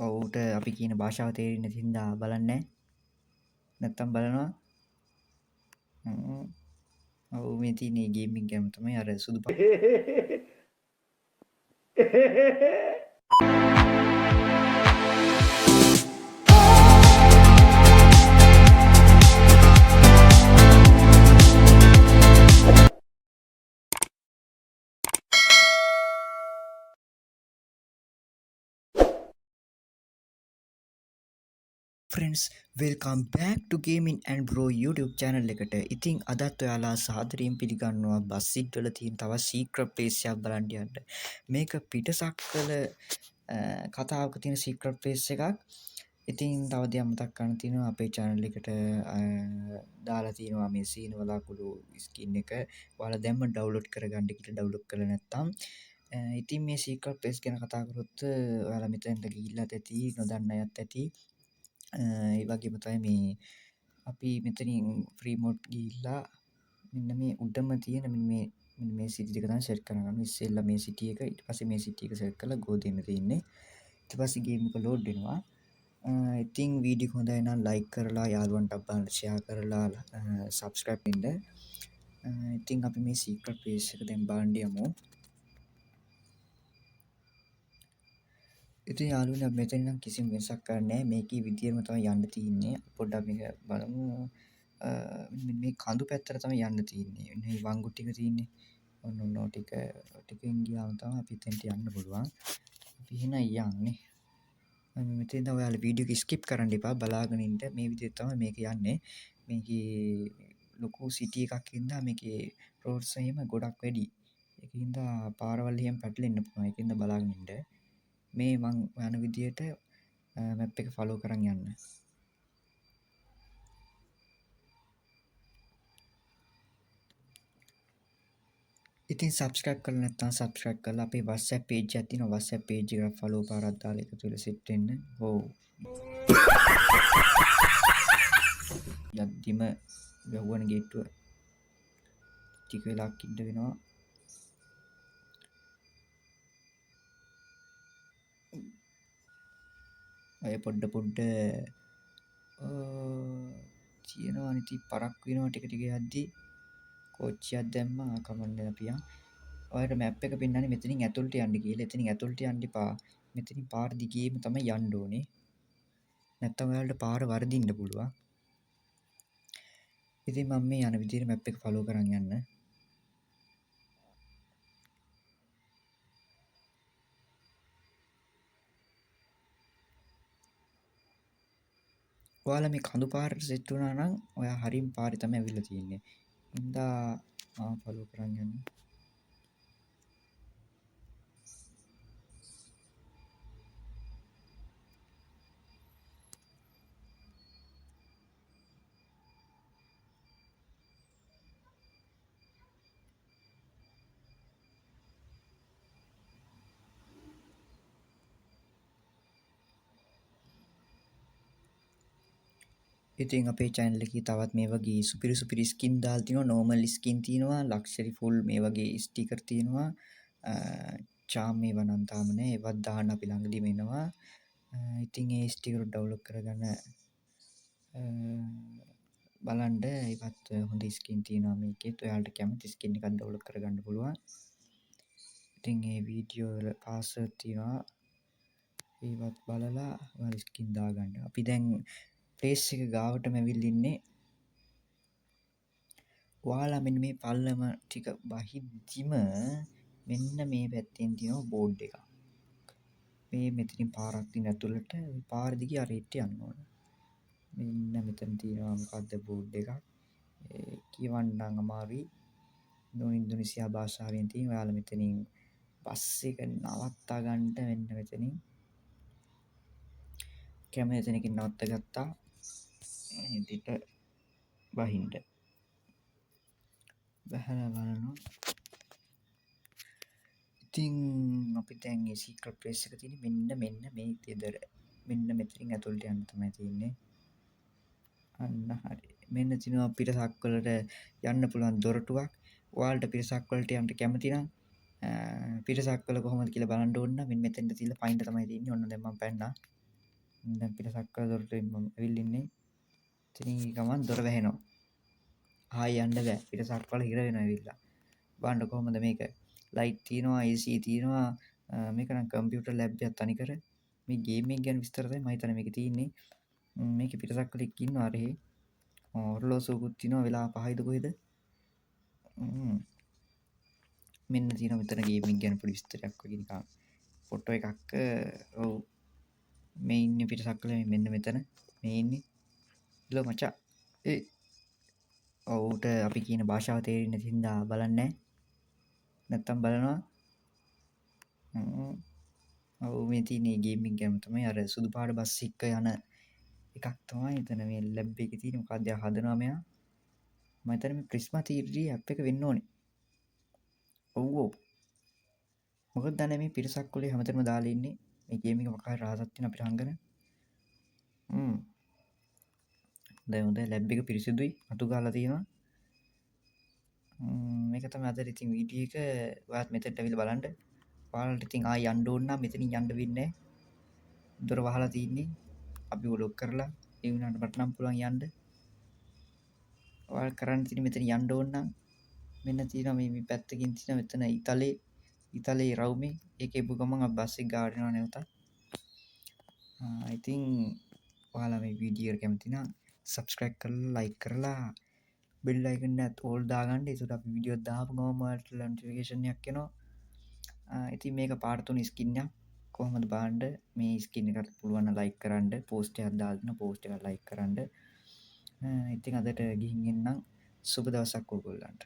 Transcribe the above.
ඔවුට අපි කියන භාෂාව තේරෙන්නේ නැති හින්දා බලන්නේ නැහැ. නැත්තම් බලනවා. ඔව් මේ තියෙන ගේමින් ගේම් තමයි අර සුදු friends welcome back two gaming and bro YouTube channel එකට. ඉතින් අදත් ඔයාලා සාදරයෙන් පිළිගන්නවා බස් සීට් වල තියෙන තවත් සීක්‍රට් ප්ලේස් එකක් බලන්න යන්න. මේක පිටසක්වල කතාවක තියෙන සීක්‍රට් ප්ලේස් එකක්. ඉතින් තව දෙයක් මතක් කරන්න තියෙනවා අපේ channel එකට දාලා තියෙනවා මේ සීන වලාකුළු ස්කින් එක. ඔයාලා දැම්ම ඩවුන්ලෝඩ් කරගන්න කියලා ඩවුන්ලෝඩ් කරලා නැත්නම් ඉතින් මේ සීක්‍රට් ප්ලේස් ගැන කතා කරොත් ඔයාලා මෙතනට ගිහිල්ලා ඇති නොදන්න අයත් ඇති. ඒ වගේම තමයි මේ අපි මෙතනින් ෆ්‍රී මෝඩ් ගිහිල්ලා මෙන්න මේ උඩම තියෙන මෙන්න මේ සිටි එක තමයි සෙට් කරගන්න. ඉස්සෙල්ලා මේ සිටි එක ඊට පස්සේ මේ සිටි එක සෙට් කරලා ගෝ දෙන්න තියෙන්නේ. ඊට පස්සේ ගේම් එක ලෝඩ් වෙනවා. ඉතින් වීඩියෝ එක හොඳයි නම් ලයික් කරලා යාළුවන්ට බලන්න ෂෙයා කරලා සබ්ස්ක්‍රයිබ් වෙන්න. ඉතින් අපි මේ සීක්‍රට් ප්ලේස් එක දැන් බලන්න යමු. ඉතින් යාළුවනේ මෙතන නම් කිසිම වෙනසක් කරන්නේ නැහැ. මේකේ විදියම තමයි යන්න තියෙන්නේ. පොඩ්ඩක් මේක බලමු. මේ කඳු පැත්තට තමයි යන්න තියෙන්නේ. මේ වංගු ටික තියෙන්නේ. ඔන්න ටිකෙන් ගියාම තමයි අපි එතනට යන්න පුළුවන්. අපි එහෙනම් යන්නේ. මෙතෙන් තමයි ඔයාලා වීඩියෝ එක ස්කිප් කරන්න එපා. බලාගෙන ඉන්න. මේ විදිහට තමයි මේක යන්නේ. මේකේ ලොකු සිටි එකක් ඉඳලා මේකේ රෝඩ්ස් එහෙම ගොඩක් වැඩි. ඒකින්ද පාරවල් එහෙම පැටලෙන්න පුළුවන්. ඒකින්ද බලාගෙන ඉන්න. මේ මං යන විදියට මැප් එක ෆලෝ කරන් යන්න. ඉතින් සබ්ස්ක්‍රයිබ් කරලා නැත්නම් සබ්ස්ක්‍රයිබ් කරලා අපේ WhatsApp page එකක් තියෙනවා. WhatsApp page එකට ෆලෝ පාරක් දාලා එකතු වෙලා සෙට් වෙන්න. ඔව්. යද්දිම වැහුවන ගේට්ටුව ටික වෙලාවක් ඉන්න වෙනවා. අය පොඩ්ඩ තියෙනවා අනිති පරක් වෙනවා ටික ටික යද්දි කෝච්චියක් දැම්මා කමන්නේ අපි යන්. ඔයාලට මැප් එක පෙන්නන්නේ මෙතනින් ඇතුළට යන්න කියලා. එතනින් ඇතුළට යන්න එපා. මෙතනින් පාර දිගේම තමයි යන්න ඕනේ. නැත්තම් ඔයාලට පාර වරදින්න පුළුවන්. ඉතින් මම මේ යන විදිහට මැප් එක ෆලෝ කරන් යන්න. ඔයාලා මේ කඳු පාරට සෙට් වුණා නම් ඔයා හරිම පාරේ තමයි ඇවිල්ලා තියෙන්නේ. හින්දා මම ෆලෝ කරන් යන්න. ඉතින් අපේ channel එකේ තවත් මේ වගේ සුපිරි ස්කින් දාලා තිනවා. normal ස්කින් තියෙනවා, luxury full මේ වගේ ස්ටිකර් තියෙනවා. charm මේවා නම් තාම නෑ. ඒවත් දාන්න අපි ළඟදීම එනවා. ඉතින් ඒ ස්ටිකර් ඩවුන්ලෝඩ් කරගන්න බලන්න. ඒවත් හොඳ ස්කින් තියෙනවා මේකෙත්. ඔයාලට කැමති ස්කින් එකක් ඩවුන්ලෝඩ් කරගන්න පුළුවන්. ඉතින් මේ වීඩියෝ වල පාස්වර්ඩ් තියෙනවා. ඒවත් බලලා ඔයාලා ස්කින් දාගන්න. අපි දැන් ප්ලේස් එක ගාවටම ඇවිල්ලා ඉන්නේ. ඔයාලා මෙන්න මේ පල්ලම ටික බහිද්දිම මෙන්න මේ පැත්තෙන් තියෙනවා බෝඩ් එකක්. මේ මෙතනින් පාරක් තියෙන ඇතුළට පාර දිගේ අරෙට යන්න ඕන. මෙන්න මෙතන තියෙනවා මොකද්ද බෝඩ් එකක්. කියවන්නම් අමාරුයි. ඉන්දුනීසියා භාෂාවෙන් තියෙන. ඔයාලා මෙතනින් බස් එක නවත්තා ගන්න මෙන්න මෙතනින් කැමති තැනකින් නවත්ත ගත්තා. ඉදිට බහින්න. බහලා බලනවා. ඉතින් අපි දැන් මේ සීක්‍රට් ප්ලේස් එක තියෙන්නේ මෙන්න මේ දෙදර. මෙන්න මෙතනින් ඇතුළට යන්න තමයි තියෙන්නේ. අන්න හරි. මෙන්න තියෙනවා පිටසක් වලට යන්න පුළුවන් දොරටුවක්. ඔයාලට පිටසක් වලට යන්න කැමති නම් පිටසක් වල කොහොමද කියලා බලන්න ඕන නම් මෙන්න මෙතෙන්ට තියලා පයින්ට තමයි තියෙන්නේ. ඔන්න දැන් මම පැන්නා. දැන් පිටසක්වල දොරට මම ඇවිල්ලා ඉන්නේ. ඉතින් ගමන් දොර වැහෙනවා. ආයෙ යන්න බෑ. පිටසක්වල හිර වෙනවා ඇවිල්ලා. බලන්න කොහොමද මේක? ලයිට් තියෙනවා, AC තියෙනවා. මේක නම් කම්පියුටර් ලැබ් එකක් තනිකර. මේ ගේම් එක ගැන විස්තර තමයි මම හිතන්නේ මේකේ තියෙන්නේ. මේකේ පිටසක්වලෙක් ඉන්නවා අර හේ. ඔරලෝසුවකුත් තියෙනවා වෙලා 5යිද කොහෙද? මෙන්න තියෙනවා මෙතන ගේම් එක ගැන පොඩි විස්තරයක් වගේ නිකන් ෆොටෝ එකක්. ඔව් මේ ඉන්නේ පිටසක්වල මෙන්න මෙතන. මේ ඉන්නේ. ඉලෝ මචං. ඒ ඔව්ට අපි කියන භාෂාව තේරෙන්නේ නැති හින්දා බලන්නේ නැහැ. නැත්තම් බලනවා. ඔව් මේ තියෙන ගේම් එක ගැන තමයි අර සුදු පාට බස් එක යන එකක් තමයි එතන මේ ලැබ් එකේ තියෙන මොකක්ද හදනවා මෙයා. මම හිතන්නේ මේ ප්‍රිස්මා 3D ඇප් එක වෙන්න ඕනේ. ඔව් ඔව්. මොකද දන්නේ මේ පිටසක්වලේ හැමතැනම දාලා ඉන්නේ. මේ ගේම් එක මොකක් හරි රහසක් තියෙන අපිට හංගන. දැන් හොඳයි ලැබ් එක පිරිසිදුයි. අතු ගාලා තියෙනවා. මේක තමයි අද ඉතින් වීඩියෝ එක. ඔයාත් මෙතෙන්ට ඇවිල්ලා බලන්න. ඔයාලට ඉතින් ආයෙ යන්න ඕන නම් මෙතනින් යන්න වෙන්නේ නැහැ. දොර වහලා තින්නේ. අපි ලොක් කරලා ඒ වුණාට මට නම් පුළුවන් යන්න. ඔයාලා කරන්න තියෙන්නේ මෙතන යන්න ඕන නම් මෙන්න තියෙනවා මේ පැත්තකින් තියෙන මෙතන ඉතලේ රවුමේ ඒක එපු ගමන් අපි බස් එක ගාවට යනවා නැවතත්. ඉතින් ඔයාලා මේ වීඩියෝ එක කැමති නම් subscribe කරලා like කරලා bell icon එකත් all දාගන්න. ඒකට අපි වීඩියෝ දාපු ගමන් ඔයාලට notification එකක් එනවා. ඉතින් මේක පාර්ට් 3 ස්කින් එකක්. කොහොමද බලන්න මේ ස්කින් එකට පුළුවන් නම් like කරන්න. post එකක් දාලා දෙනවා. post එක like කරන්න. ඉතින් අදට ගිහින් එන්නම්. සුබ දවසක් ඔයගොල්ලන්ට.